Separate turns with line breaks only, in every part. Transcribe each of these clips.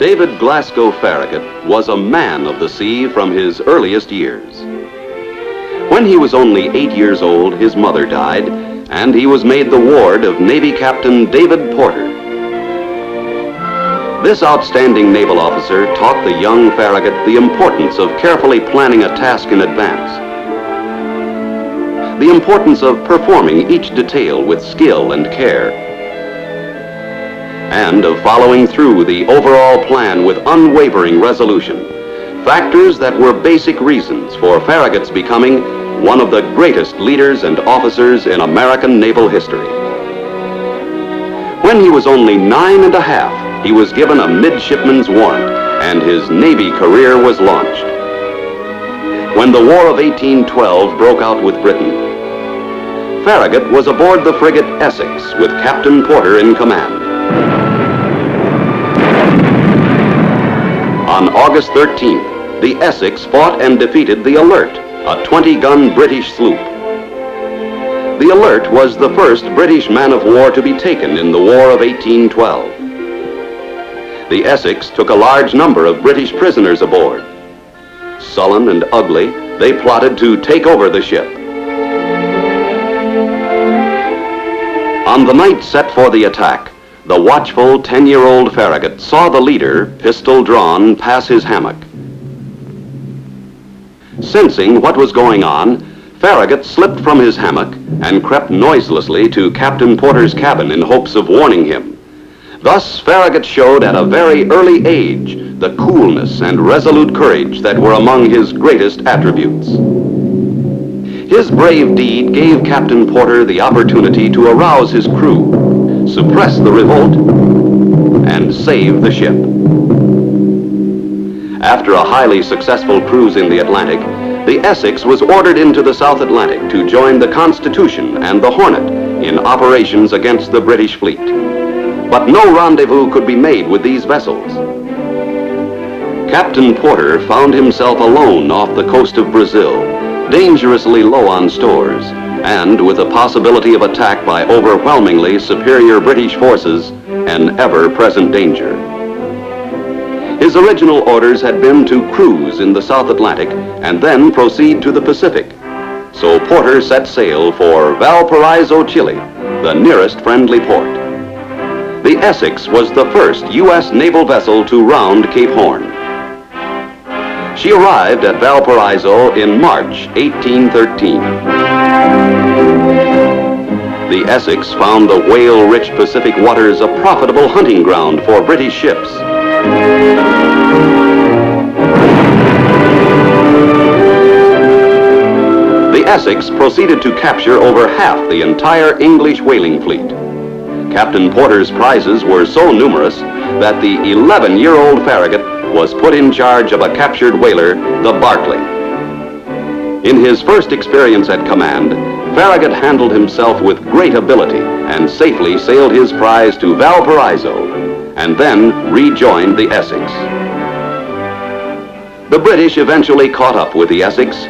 David Glasgow Farragut was a man of the sea from his earliest years. When he was only 8 years old, his mother died, and he was made the ward of Navy Captain David Porter. This outstanding naval officer taught the young Farragut the importance of carefully planning a task in advance, the importance of performing each detail with skill and care, and of following through the overall plan with unwavering resolution, factors that were basic reasons for Farragut's becoming one of the greatest leaders and officers in American naval history. When he was only 9 and a half, he was given a midshipman's warrant, and his Navy career was launched. When the War of 1812 broke out with Britain, Farragut was aboard the frigate Essex with Captain Porter in command. On August 13th, the Essex fought and defeated the Alert, a 20-gun British sloop. The Alert was the first British man-of-war to be taken in the War of 1812. The Essex took a large number of British prisoners aboard. Sullen and ugly, they plotted to take over the ship. On the night set for the attack, the watchful 10-year-old Farragut saw the leader, pistol drawn, pass his hammock. Sensing what was going on, Farragut slipped from his hammock and crept noiselessly to Captain Porter's cabin in hopes of warning him. Thus, Farragut showed at a very early age the coolness and resolute courage that were among his greatest attributes. His brave deed gave Captain Porter the opportunity to arouse his crew, suppress the revolt, and save the ship. After a highly successful cruise in the Atlantic, the Essex was ordered into the South Atlantic to join the Constitution and the Hornet in operations against the British fleet. But no rendezvous could be made with these vessels. Captain Porter found himself alone off the coast of Brazil, dangerously low on stores, and with the possibility of attack by overwhelmingly superior British forces, an ever-present danger. His original orders had been to cruise in the South Atlantic and then proceed to the Pacific. So Porter set sail for Valparaiso, Chile, the nearest friendly port. The Essex was the first U.S. naval vessel to round Cape Horn. She arrived at Valparaiso in March 1813. The Essex found the whale-rich Pacific waters a profitable hunting ground for British ships. The Essex proceeded to capture over half the entire English whaling fleet. Captain Porter's prizes were so numerous that the 11-year-old Farragut was put in charge of a captured whaler, the Barclay. In his first experience at command, Farragut handled himself with great ability and safely sailed his prize to Valparaiso and then rejoined the Essex. The British eventually caught up with the Essex.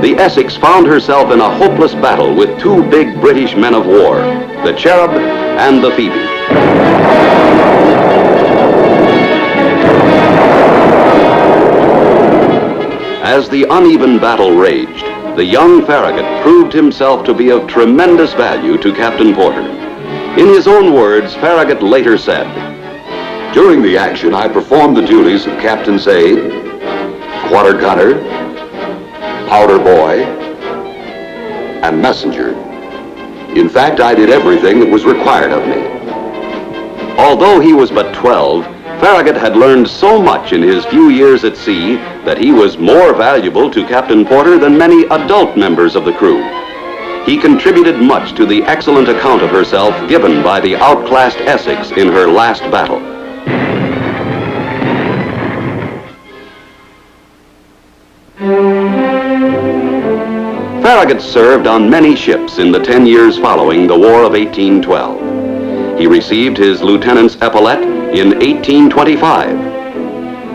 The Essex found herself in a hopeless battle with two big British men of war, the Cherub and the Phoebe. As the uneven battle raged, the young Farragut proved himself to be of tremendous value to Captain Porter. In his own words, Farragut later said, "During the action, I performed the duties of Captain's aide, quarter gunner, powder boy, and messenger. In fact, I did everything that was required of me." Although he was but 12, Farragut had learned so much in his few years at sea that he was more valuable to Captain Porter than many adult members of the crew. He contributed much to the excellent account of herself given by the outclassed Essex in her last battle. Farragut served on many ships in the 10 years following the War of 1812. He received his lieutenant's epaulet in 1825.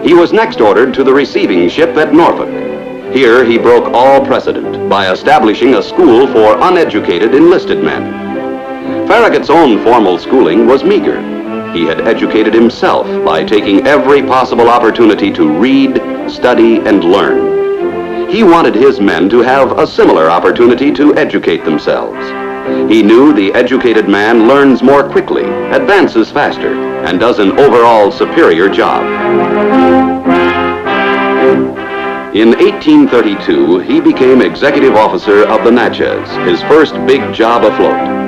He was next ordered to the receiving ship at Norfolk. Here he broke all precedent by establishing a school for uneducated enlisted men. Farragut's own formal schooling was meager. he had educated himself by taking every possible opportunity to read, study, and learn. He wanted his men to have a similar opportunity to educate themselves. He knew the educated man learns more quickly, advances faster, and does an overall superior job. In 1832, he became executive officer of the Natchez, his first big job afloat.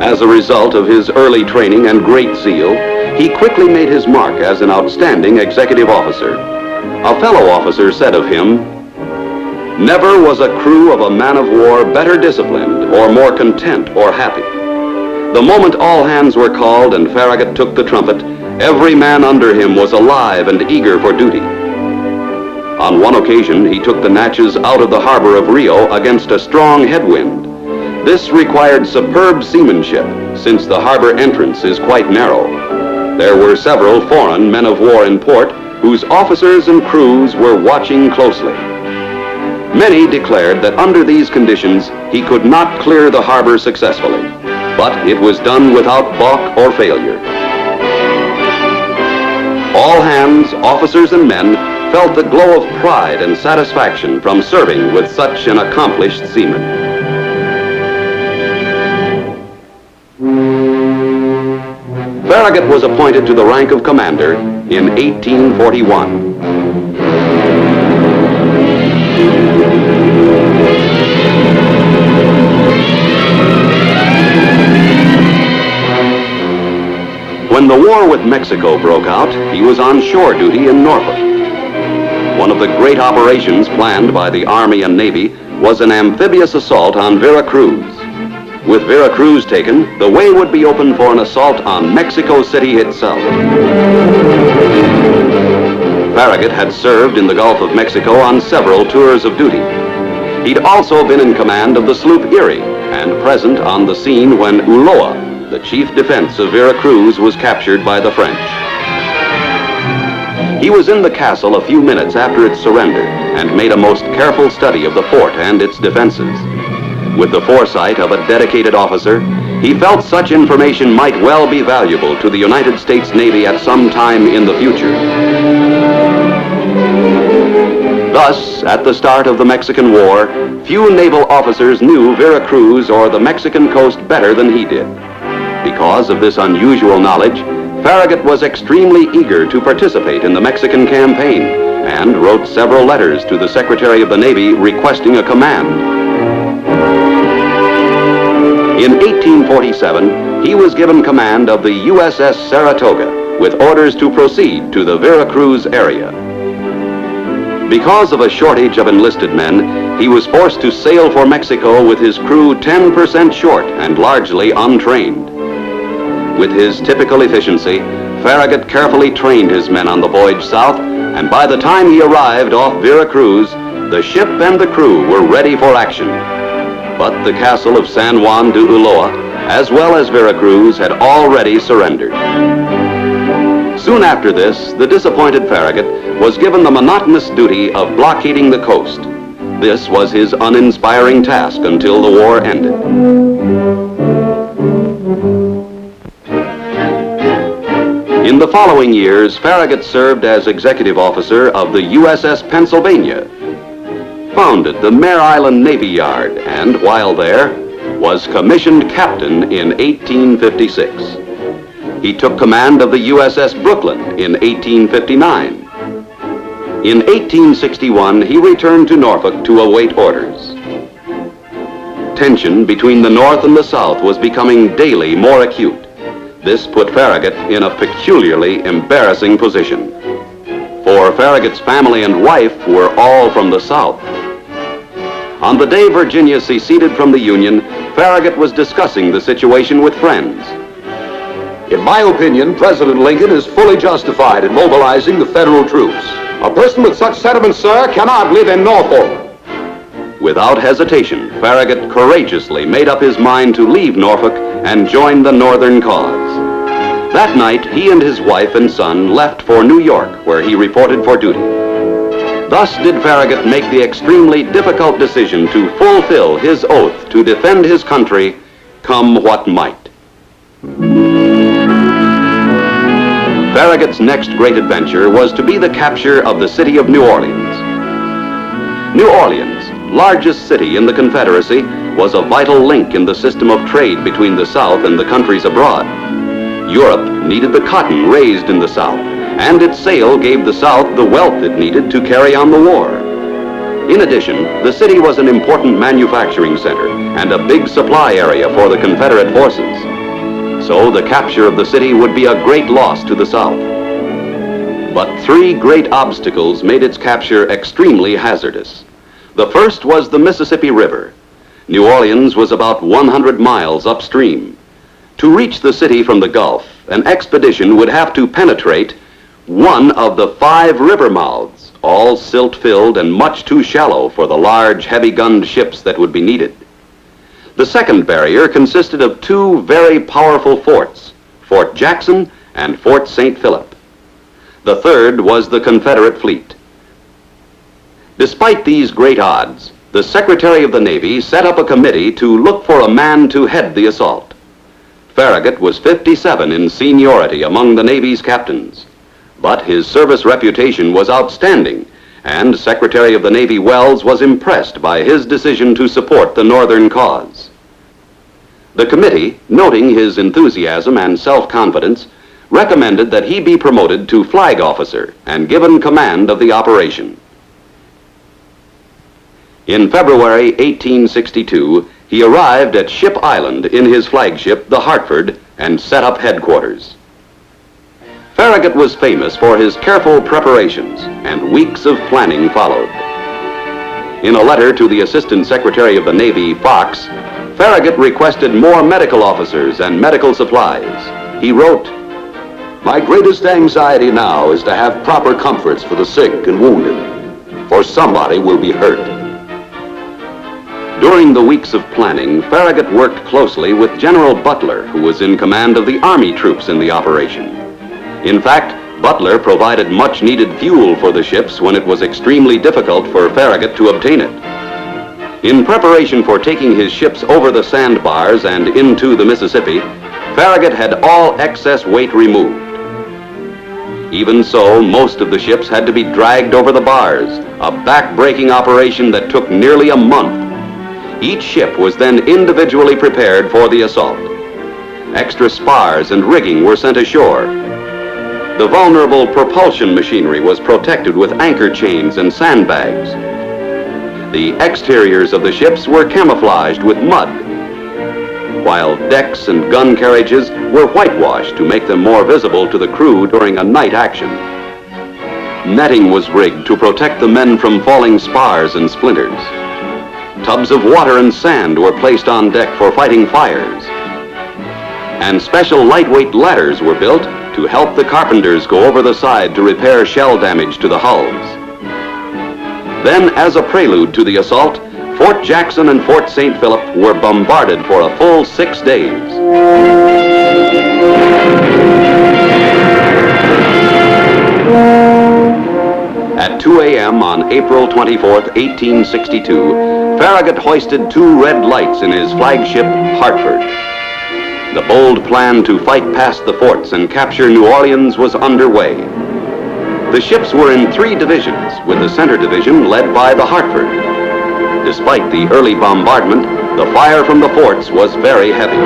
As a result of his early training and great zeal, he quickly made his mark as an outstanding executive officer. A fellow officer said of him, "Never was a crew of a man of war better disciplined or more content or happy. The moment all hands were called and Farragut took the trumpet, every man under him was alive and eager for duty." On one occasion, he took the Natchez out of the harbor of Rio against a strong headwind. This required superb seamanship, since the harbor entrance is quite narrow. There were several foreign men of war in port whose officers and crews were watching closely. Many declared that under these conditions, he could not clear the harbor successfully, but it was done without balk or failure. All hands, officers and men, felt the glow of pride and satisfaction from serving with such an accomplished seaman. Farragut was appointed to the rank of commander in 1841. When the war with Mexico broke out, he was on shore duty in Norfolk. One of the great operations planned by the Army and Navy was an amphibious assault on Veracruz. With Veracruz taken, the way would be open for an assault on Mexico City itself. Farragut had served in the Gulf of Mexico on several tours of duty. He'd also been in command of the sloop Erie and present on the scene when Ulloa, the chief defense of Veracruz, was captured by the French. He was in the castle a few minutes after its surrender and made a most careful study of the fort and its defenses. With the foresight of a dedicated officer, he felt such information might well be valuable to the United States Navy at some time in the future. Thus, at the start of the Mexican War, few naval officers knew Veracruz or the Mexican coast better than he did. Because of this unusual knowledge, Farragut was extremely eager to participate in the Mexican campaign and wrote several letters to the Secretary of the Navy requesting a command. In 1847, he was given command of the USS Saratoga with orders to proceed to the Veracruz area. Because of a shortage of enlisted men, he was forced to sail for Mexico with his crew 10% short and largely untrained. With his typical efficiency, Farragut carefully trained his men on the voyage south, and by the time he arrived off Veracruz, the ship and the crew were ready for action. But the castle of San Juan de Ulloa, as well as Veracruz, had already surrendered. Soon after this, the disappointed Farragut was given the monotonous duty of blockading the coast. This was his uninspiring task until the war ended. In the following years, Farragut served as executive officer of the USS Pennsylvania, founded the Mare Island Navy Yard, and while there, was commissioned captain in 1856. He took command of the USS Brooklyn in 1859. In 1861, he returned to Norfolk to await orders. Tension between the North and the South was becoming daily more acute. This put Farragut in a peculiarly embarrassing position, for Farragut's family and wife were all from the South. On the day Virginia seceded from the Union, Farragut was discussing the situation with friends.
In my opinion, President Lincoln is fully justified in mobilizing the federal troops. A person with such sentiments, sir, cannot live in Norfolk.
Without hesitation, Farragut courageously made up his mind to leave Norfolk and join the Northern cause. That night, he and his wife and son left for New York, where he reported for duty. Thus did Farragut make the extremely difficult decision to fulfill his oath to defend his country, come what might. Farragut's next great adventure was to be the capture of the city of New Orleans. New Orleans, largest city in the Confederacy, was a vital link in the system of trade between the South and the countries abroad. Europe needed the cotton raised in the South, and its sale gave the South the wealth it needed to carry on the war. In addition, the city was an important manufacturing center and a big supply area for the Confederate forces. So the capture of the city would be a great loss to the South. But three great obstacles made its capture extremely hazardous. The first was the Mississippi River. New Orleans was about 100 miles upstream. To reach the city from the Gulf, an expedition would have to penetrate one of the 5 river mouths, all silt-filled and much too shallow for the large, heavy-gunned ships that would be needed. The second barrier consisted of 2 very powerful forts, Fort Jackson and Fort St. Philip. The third was the Confederate fleet. Despite these great odds, the Secretary of the Navy set up a committee to look for a man to head the assault. Farragut was 57 in seniority among the Navy's captains, but his service reputation was outstanding, and Secretary of the Navy Wells was impressed by his decision to support the Northern cause. The committee, noting his enthusiasm and self-confidence, recommended that he be promoted to flag officer and given command of the operation. In February 1862, he arrived at Ship Island in his flagship, the Hartford, and set up headquarters. Farragut was famous for his careful preparations, and weeks of planning followed. In a letter to the Assistant Secretary of the Navy, Fox, Farragut requested more medical officers and medical supplies. He wrote,
"My greatest anxiety now is to have proper comforts for the sick and wounded, for somebody will be hurt."
During the weeks of planning, Farragut worked closely with General Butler, who was in command of the Army troops in the operation. In fact, Butler provided much-needed fuel for the ships when it was extremely difficult for Farragut to obtain it. In preparation for taking his ships over the sandbars and into the Mississippi, Farragut had all excess weight removed. Even so, most of the ships had to be dragged over the bars, a back-breaking operation that took nearly a month. Each ship was then individually prepared for the assault. Extra spars and rigging were sent ashore. The vulnerable propulsion machinery was protected with anchor chains and sandbags. The exteriors of the ships were camouflaged with mud, while decks and gun carriages were whitewashed to make them more visible to the crew during a night action. Netting was rigged to protect the men from falling spars and splinters. Tubs of water and sand were placed on deck for fighting fires. And special lightweight ladders were built to help the carpenters go over the side to repair shell damage to the hulls. Then, as a prelude to the assault, Fort Jackson and Fort St. Philip were bombarded for a full 6 days. At 2 a.m. on April 24, 1862, Farragut hoisted 2 red lights in his flagship, Hartford. The bold plan to fight past the forts and capture New Orleans was underway. The ships were in 3 divisions, with the center division led by the Hartford. Despite the early bombardment, the fire from the forts was very heavy.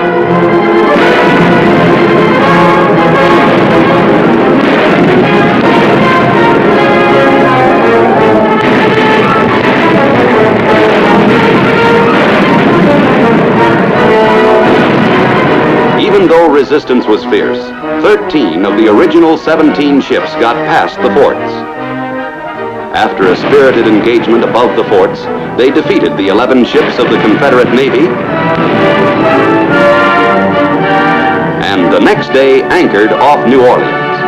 Even though resistance was fierce, 13 of the original 17 ships got past the forts. After a spirited engagement above the forts, they defeated the 11 ships of the Confederate Navy, and the next day anchored off New Orleans.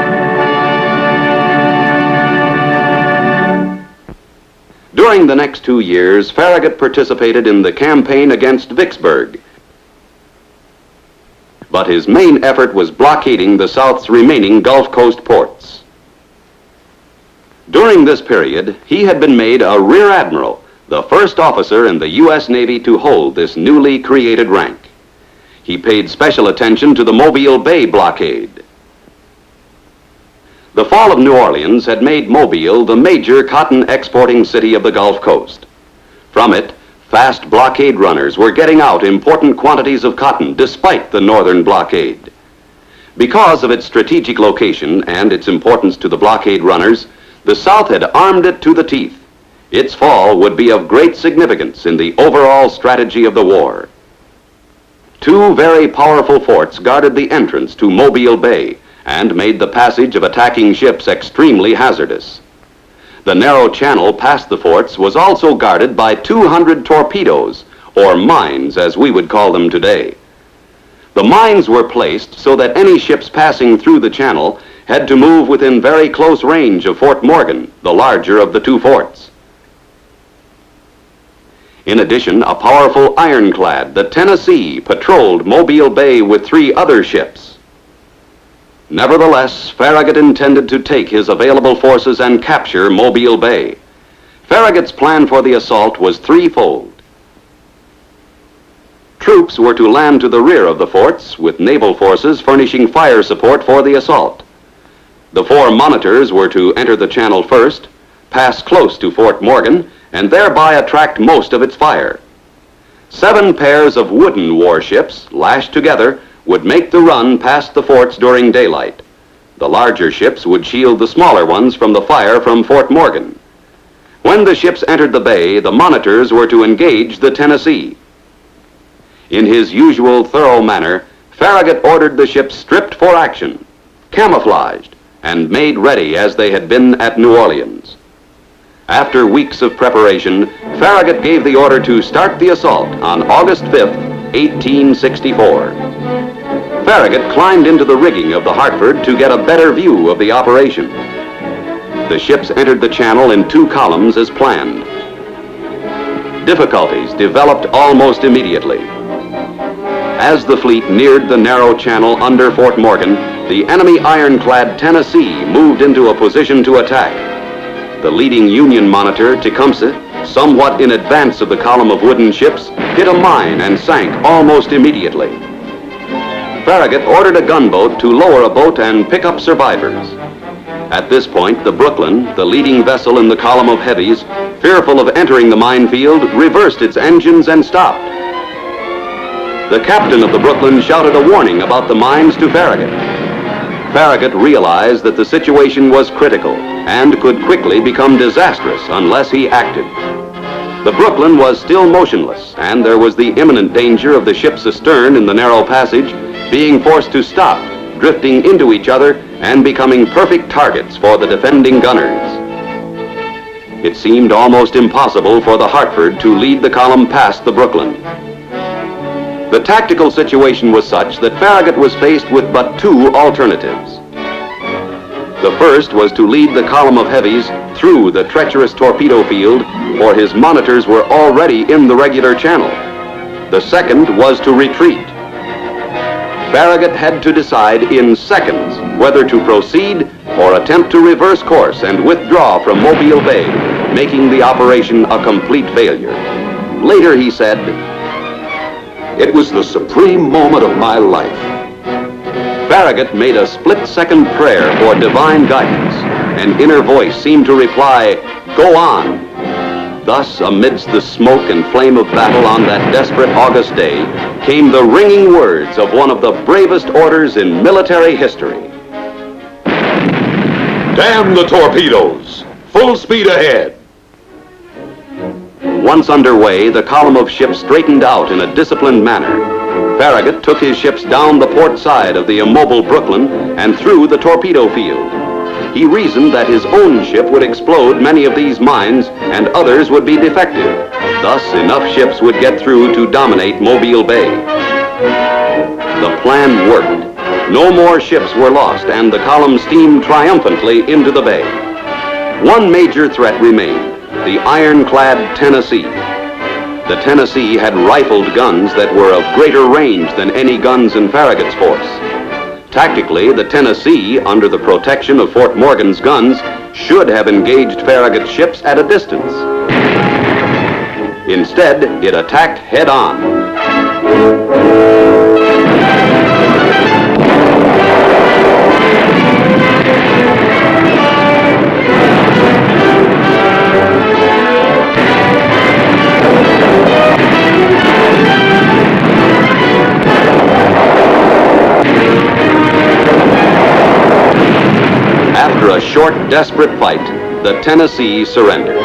During the next 2 years, Farragut participated in the campaign against Vicksburg, but his main effort was blockading the South's remaining Gulf Coast ports. During this period, he had been made a Rear Admiral, the first officer in the U.S. Navy to hold this newly created rank. He paid special attention to the Mobile Bay blockade. The fall of New Orleans had made Mobile the major cotton exporting city of the Gulf Coast. From it, fast blockade runners were getting out important quantities of cotton despite the northern blockade. Because of its strategic location and its importance to the blockade runners, the South had armed it to the teeth. Its fall would be of great significance in the overall strategy of the war. Two very powerful forts guarded the entrance to Mobile Bay and made the passage of attacking ships extremely hazardous. The narrow channel past the forts was also guarded by 200 torpedoes, or mines as we would call them today. The mines were placed so that any ships passing through the channel had to move within very close range of Fort Morgan, the larger of the two forts. In addition, a powerful ironclad, the Tennessee, patrolled Mobile Bay with 3 other ships. Nevertheless, Farragut intended to take his available forces and capture Mobile Bay. Farragut's plan for the assault was threefold. Troops were to land to the rear of the forts, with naval forces furnishing fire support for the assault. The 4 monitors were to enter the channel first, pass close to Fort Morgan, and thereby attract most of its fire. 7 pairs of wooden warships, lashed together, would make the run past the forts during daylight. The larger ships would shield the smaller ones from the fire from Fort Morgan. When the ships entered the bay, the monitors were to engage the Tennessee. In his usual thorough manner, Farragut ordered the ships stripped for action, camouflaged, and made ready as they had been at New Orleans. After weeks of preparation, Farragut gave the order to start the assault on August 5th, 1864. Farragut climbed into the rigging of the Hartford to get a better view of the operation. The ships entered the channel in 2 columns as planned. Difficulties developed almost immediately. As the fleet neared the narrow channel under Fort Morgan, the enemy ironclad Tennessee moved into a position to attack. The leading Union monitor, Tecumseh, somewhat in advance of the column of wooden ships, hit a mine and sank almost immediately. Farragut ordered a gunboat to lower a boat and pick up survivors. At this point, the Brooklyn, the leading vessel in the column of heavies, fearful of entering the minefield, reversed its engines and stopped. The captain of the Brooklyn shouted a warning about the mines to Farragut. Farragut realized that the situation was critical and could quickly become disastrous unless he acted. The Brooklyn was still motionless, and there was the imminent danger of the ships astern in the narrow passage being forced to stop, drifting into each other and becoming perfect targets for the defending gunners. It seemed almost impossible for the Hartford to lead the column past the Brooklyn. The tactical situation was such that Farragut was faced with but 2 alternatives. The first was to lead the column of heavies through the treacherous torpedo field, for his monitors were already in the regular channel. The second was to retreat. Farragut had to decide in seconds whether to proceed or attempt to reverse course and withdraw from Mobile Bay, making the operation a complete failure. Later he said,
It was the supreme moment of my life.
Farragut made a split-second prayer for divine guidance. An inner voice seemed to reply, "Go on." Thus, amidst the smoke and flame of battle on that desperate August day, came the ringing words of one of the bravest orders in military history.
Damn the torpedoes! Full speed ahead!
Once underway, the column of ships straightened out in a disciplined manner. Farragut took his ships down the port side of the immobile Brooklyn and through the torpedo field. He reasoned that his own ship would explode many of these mines and others would be defective. Thus, enough ships would get through to dominate Mobile Bay. The plan worked. No more ships were lost and the column steamed triumphantly into the bay. One major threat remained, the ironclad Tennessee. The Tennessee had rifled guns that were of greater range than any guns in Farragut's force. Tactically, the Tennessee, under the protection of Fort Morgan's guns, should have engaged Farragut's ships at a distance. Instead, it attacked head-on. short, desperate fight, the Tennessee surrendered.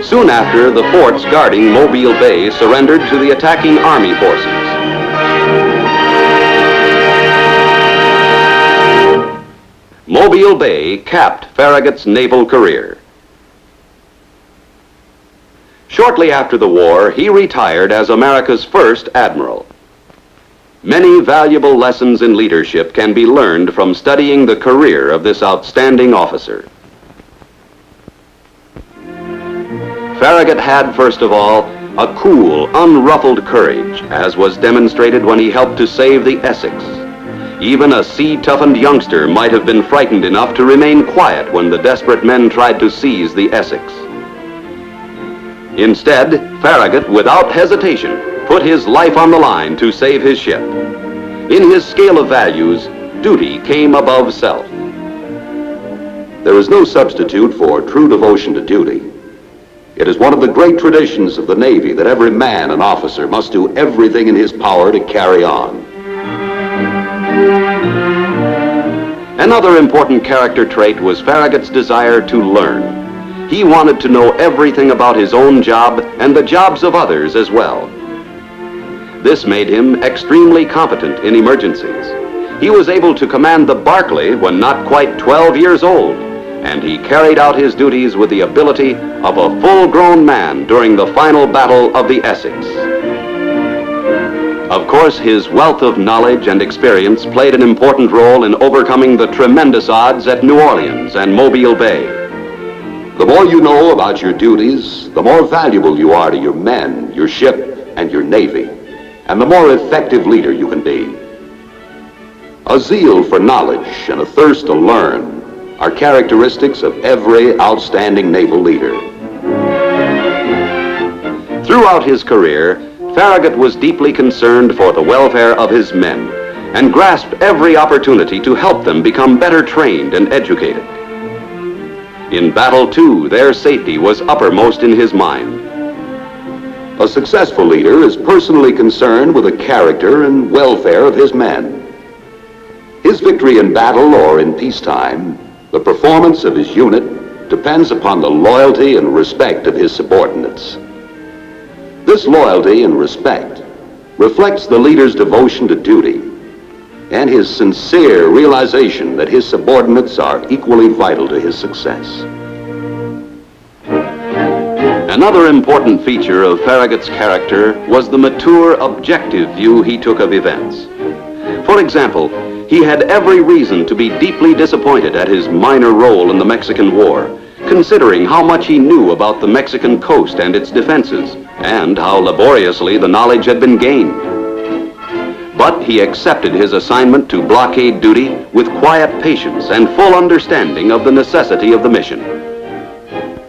Soon after, the forts guarding Mobile Bay surrendered to the attacking Army forces. Mobile Bay capped Farragut's naval career. Shortly after the war, he retired as America's first admiral. Many valuable lessons in leadership can be learned from studying the career of this outstanding officer. Farragut had, first of all, a cool, unruffled courage, as was demonstrated when he helped to save the Essex. Even a sea-toughened youngster might have been frightened enough to remain quiet when the desperate men tried to seize the Essex. Instead, Farragut, without hesitation, put his life on the line to save his ship. In his scale of values, duty came above self.
There is no substitute for true devotion to duty. It is one of the great traditions of the Navy that every man and officer must do everything in his power to carry on.
Another important character trait was Farragut's desire to learn. He wanted to know everything about his own job and the jobs of others as well. This made him extremely competent in emergencies. He was able to command the Barclay when not quite 12 years old, and he carried out his duties with the ability of a full-grown man during the final battle of the Essex. Of course, his wealth of knowledge and experience played an important role in overcoming the tremendous odds at New Orleans and Mobile Bay.
The more you know about your duties, the more valuable you are to your men, your ship, and your Navy, and the more effective leader you can be. A zeal for knowledge and a thirst to learn are characteristics of every outstanding naval leader.
Throughout his career, Farragut was deeply concerned for the welfare of his men and grasped every opportunity to help them become better trained and educated. In battle, too, their safety was uppermost in his mind.
A successful leader is personally concerned with the character and welfare of his men. His victory in battle or in peacetime, the performance of his unit, depends upon the loyalty and respect of his subordinates. This loyalty and respect reflects the leader's devotion to duty and his sincere realization that his subordinates are equally vital to his success.
Another important feature of Farragut's character was the mature, objective view he took of events. For example, he had every reason to be deeply disappointed at his minor role in the Mexican War, considering how much he knew about the Mexican coast and its defenses, and how laboriously the knowledge had been gained. But he accepted his assignment to blockade duty with quiet patience and full understanding of the necessity of the mission.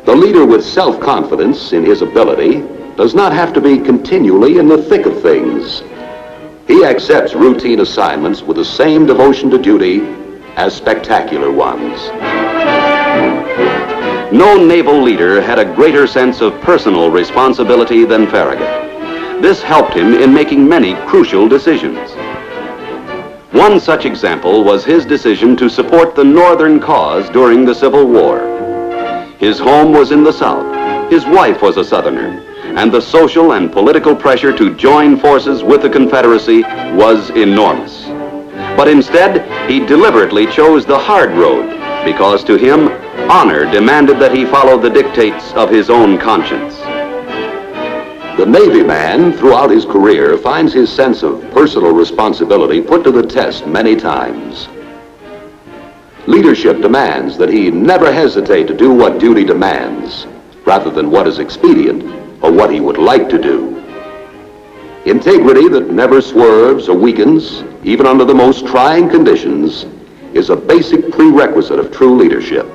The leader with self-confidence in his ability does not have to be continually in the thick of things. He accepts routine assignments with the same devotion to duty as spectacular ones.
No naval leader had a greater sense of personal responsibility than Farragut. This helped him in making many crucial decisions. One such example was his decision to support the Northern cause during the Civil War. His home was in the South, his wife was a Southerner, and the social and political pressure to join forces with the Confederacy was enormous. But instead, he deliberately chose the hard road because to him, honor demanded that he follow the dictates of his own conscience.
The Navy man, throughout his career, finds his sense of personal responsibility put to the test many times. Leadership demands that he never hesitate to do what duty demands, rather than what is expedient or what he would like to do. Integrity that never swerves or weakens, even under the most trying conditions, is a basic prerequisite of true leadership.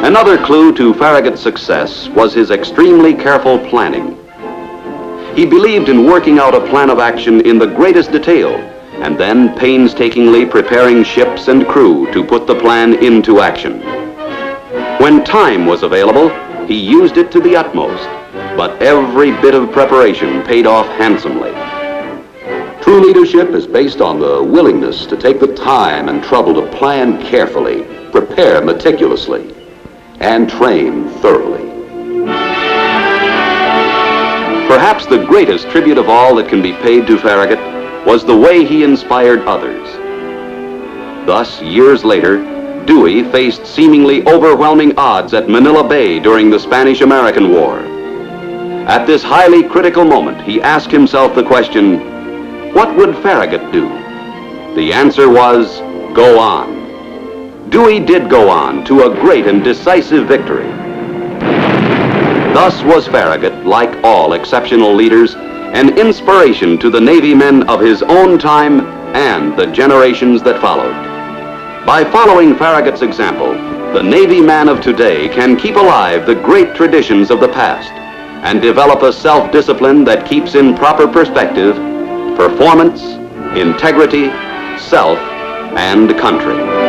Another clue to Farragut's success was his extremely careful planning. He believed in working out a plan of action in the greatest detail, and then painstakingly preparing ships and crew to put the plan into action. When time was available, he used it to the utmost, but every bit of preparation paid off handsomely.
True leadership is based on the willingness to take the time and trouble to plan carefully, prepare meticulously, and train thoroughly.
Perhaps the greatest tribute of all that can be paid to Farragut was the way he inspired others. Thus, years later, Dewey faced seemingly overwhelming odds at Manila Bay during the Spanish-American War. At this highly critical moment, he asked himself the question, what would Farragut do? The answer was, go on. Dewey did go on to a great and decisive victory. Thus was Farragut, like all exceptional leaders, an inspiration to the Navy men of his own time and the generations that followed. By following Farragut's example, the Navy man of today can keep alive the great traditions of the past and develop a self-discipline that keeps in proper perspective performance, integrity, self, and country.